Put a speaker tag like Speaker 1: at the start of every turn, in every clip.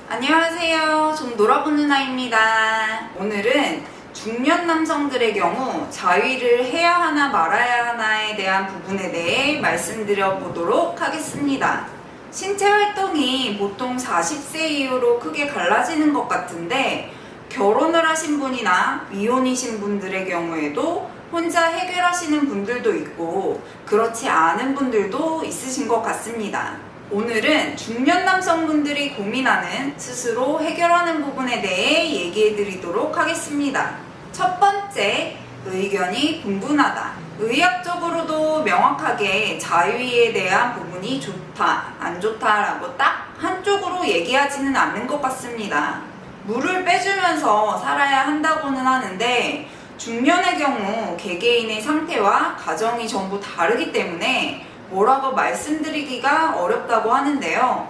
Speaker 1: 안녕하세요. 좀 놀아보는 아이입니다. 오늘은 중년 남성들의 경우 자위를 해야 하나 말아야 하나에 대한 부분에 대해 말씀드려 보도록 하겠습니다. 신체 활동이 보통 40세 이후로 크게 갈라지는 것 같은데 결혼을 하신 분이나 미혼이신 분들의 경우에도 혼자 해결하시는 분들도 있고 그렇지 않은 분들도 있으신 것 같습니다. 오늘은 중년 남성분들이 고민하는 스스로 해결하는 부분에 대해 얘기해 드리도록 하겠습니다. 첫 번째, 의견이 분분하다. 의학적으로도 명확하게 자위에 대한 부분이 좋다, 안 좋다라고 딱 한쪽으로 얘기하지는 않는 것 같습니다. 물을 빼주면서 살아야 한다고는 하는데 중년의 경우 개개인의 상태와 가정이 전부 다르기 때문에 뭐라고 말씀드리기가 어렵다고 하는데요.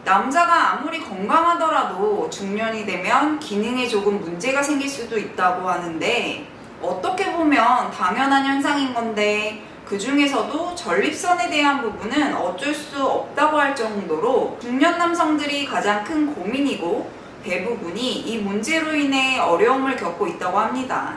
Speaker 1: 남자가 아무리 건강하더라도 중년이 되면 기능에 조금 문제가 생길 수도 있다고 하는데 어떻게 보면 당연한 현상인 건데 그 중에서도 전립선에 대한 부분은 어쩔 수 없다고 할 정도로 중년 남성들이 가장 큰 고민이고 대부분이 이 문제로 인해 어려움을 겪고 있다고 합니다.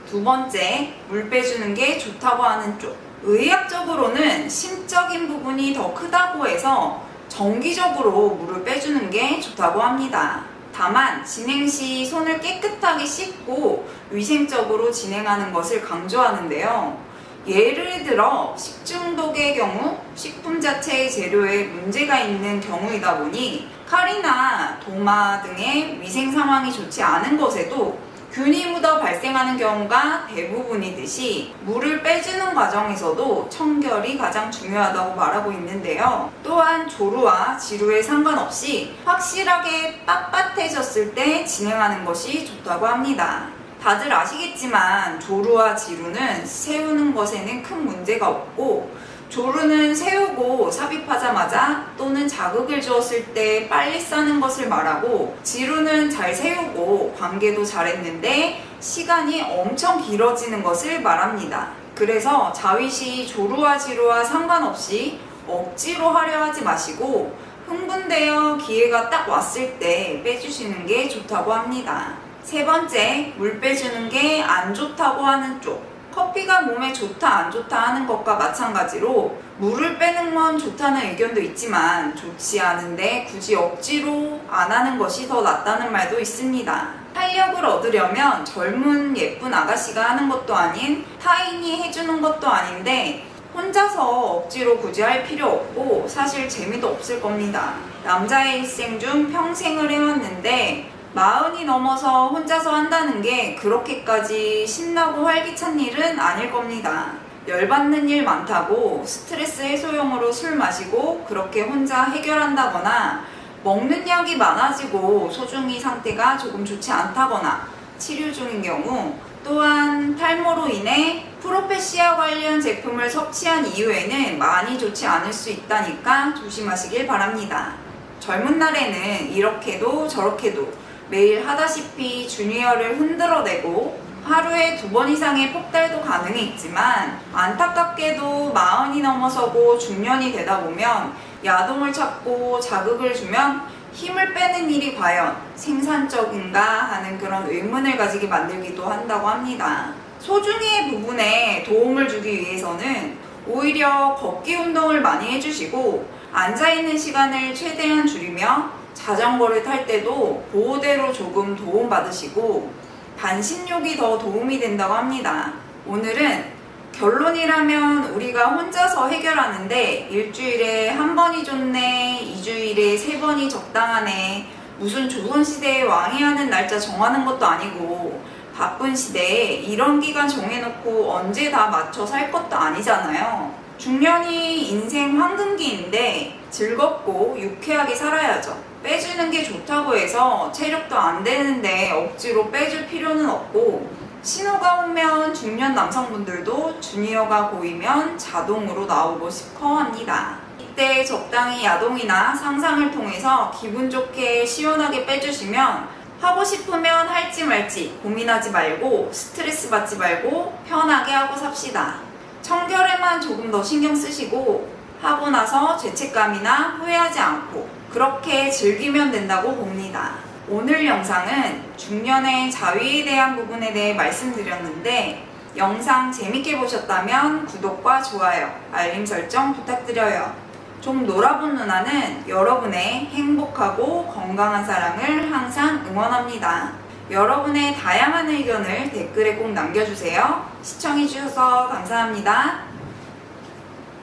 Speaker 1: 두 번째, 물 빼주는 게 좋다고 하는 쪽. 의학적으로는 심적인 부분이 더 크다고 해서 정기적으로 물을 빼주는 게 좋다고 합니다. 다만 진행 시 손을 깨끗하게 씻고 위생적으로 진행하는 것을 강조하는데요. 예를 들어 식중독의 경우 식품 자체의 재료에 문제가 있는 경우이다 보니 칼이나 도마 등의 위생 상황이 좋지 않은 것에도 균이 묻어 발생하는 경우가 대부분이듯이 물을 빼주는 과정에서도 청결이 가장 중요하다고 말하고 있는데요. 또한 조루와 지루에 상관없이 확실하게 빳빳해졌을 때 진행하는 것이 좋다고 합니다. 다들 아시겠지만 조루와 지루는 세우는 것에는 큰 문제가 없고 조루는 세우고 삽입하자마자 또는 자극을 주었을 때 빨리 싸는 것을 말하고 지루는 잘 세우고 관계도 잘했는데 시간이 엄청 길어지는 것을 말합니다. 그래서 자위 시 조루와 지루와 상관없이 억지로 하려 하지 마시고 흥분되어 기회가 딱 왔을 때 빼주시는 게 좋다고 합니다. 세 번째, 물 빼주는 게 안 좋다고 하는 쪽. 커피가 몸에 좋다 안 좋다 하는 것과 마찬가지로 물을 빼는 건 좋다는 의견도 있지만 좋지 않은데 굳이 억지로 안 하는 것이 더 낫다는 말도 있습니다. 탄력을 얻으려면 젊은 예쁜 아가씨가 하는 것도 아닌 타인이 해주는 것도 아닌데 혼자서 억지로 굳이 할 필요 없고 사실 재미도 없을 겁니다. 남자의 일생 중 평생을 해왔는데 40이 넘어서 혼자서 한다는 게 그렇게까지 신나고 활기찬 일은 아닐 겁니다. 열받는 일 많다고 스트레스 해소용으로 술 마시고 그렇게 혼자 해결한다거나 먹는 약이 많아지고 소중이 상태가 조금 좋지 않다거나 치료 중인 경우 또한 탈모로 인해 프로페시아 관련 제품을 섭취한 이후에는 많이 좋지 않을 수 있다니까 조심하시길 바랍니다. 젊은 날에는 이렇게도 저렇게도 매일 하다시피 주니어를 흔들어대고 하루에 2번 이상의 폭달도 가능했지만 안타깝게도 40이 넘어서고 중년이 되다 보면 야동을 찾고 자극을 주면 힘을 빼는 일이 과연 생산적인가 하는 그런 의문을 가지게 만들기도 한다고 합니다. 소중이의 부분에 도움을 주기 위해서는 오히려 걷기 운동을 많이 해주시고 앉아있는 시간을 최대한 줄이며 자전거를 탈 때도 보호대로 조금 도움받으시고 반신욕이 더 도움이 된다고 합니다. 오늘은 결론이라면 우리가 혼자서 해결하는데 일주일에 1번이 좋네, 2주일에 3번이 적당하네, 무슨 좋은 시대에 왕이하는 날짜 정하는 것도 아니고 바쁜 시대에 이런 기간 정해놓고 언제 다 맞춰 살 것도 아니잖아요. 중년이 인생 황금기인데 즐겁고 유쾌하게 살아야죠. 빼주는 게 좋다고 해서 체력도 안 되는데 억지로 빼줄 필요는 없고 신호가 오면 중년 남성분들도 주니어가 보이면 자동으로 나오고 싶어 합니다. 이때 적당히 야동이나 상상을 통해서 기분 좋게 시원하게 빼주시면 하고 싶으면 할지 말지 고민하지 말고 스트레스 받지 말고 편하게 하고 삽시다. 청결에만 조금 더 신경 쓰시고 하고 나서 죄책감이나 후회하지 않고 그렇게 즐기면 된다고 봅니다. 오늘 영상은 중년의 자위에 대한 부분에 대해 말씀드렸는데 영상 재밌게 보셨다면 구독과 좋아요, 알림 설정 부탁드려요. 좀 놀아본 누나는 여러분의 행복하고 건강한 사랑을 항상 응원합니다. 여러분의 다양한 의견을 댓글에 꼭 남겨주세요. 시청해주셔서 감사합니다.